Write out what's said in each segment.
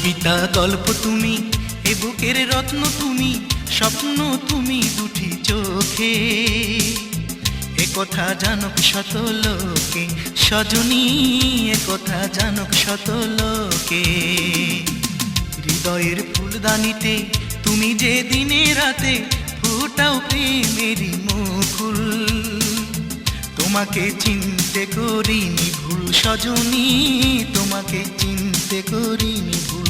কবিতা গল্প তুমি, এ বুকের রত্ন তুমি, স্বপ্ন তুমি দুটি চোখে। এ কথা জানুক শত লোকে, সজনী এ কথা জানুক শত লোকে। হৃদয়ের ফুলদানিতে তুমি যে দিনে রাতে ফুটাও প্রেমেরই মুকুল। তোমাকে চিনতে করিনি ভুল সজনী, তোমাকে চিনতে করিনি ভুল।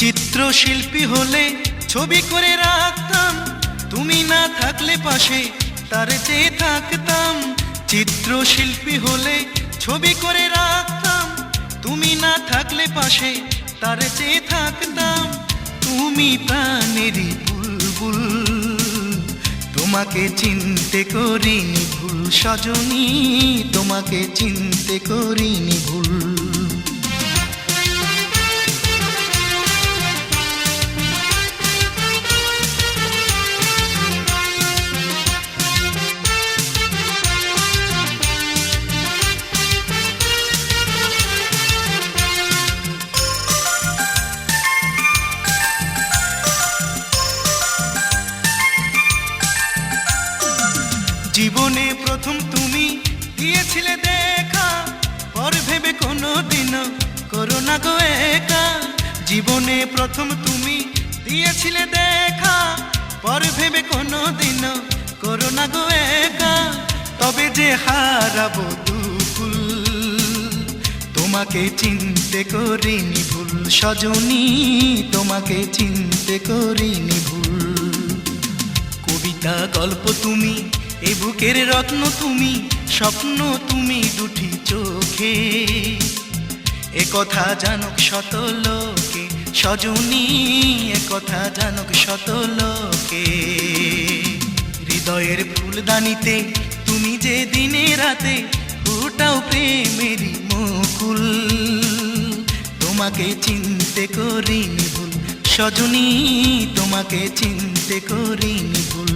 চিত্রশিল্পী হলে ছবি করে রাখতাম, তুমি না থাকলে পাশে তার চেয়ে থাকতাম। চিত্রশিল্পী হলে ছবি করে রাখতাম, তুমি না থাকলে পাশে তার চেয়ে থাকতাম। তুমি প্রাণেরই বুলবুল, তোমাকে চিনতে করিনি ভুল সজনী, তোমাকে চিনতে করিনি ভুল। জীবনে প্রথম তুমি দিয়েছিলে দেখা, পর ভেবে কোনো দিনও করো না গো একা। জীবনে প্রথম তুমি দিয়েছিলে দেখা, পর ভেবে কোনো দিনও করো না গো একা। তবে যে হারাবো দুকুল, তোমাকে চিনতে করিনি ভুল সজনী, তোমাকে চিনতে করিনি ভুল। কবিতা গল্প তুমি, এ বুকের রত্ন তুমি, স্বপ্ন তুমি দুটি চোখে। এ কথা জানুক শত লোকে, সজনী এ কথা জানুক শত লোকে। হৃদয়ের ফুলদানিতে তুমি যে দিনে রাতে ফুটাও প্রেমেরই মুকুল। তোমাকে চিনতে করিনি ভুল সজনী, তোমাকে চিনতে করিনি ভুল।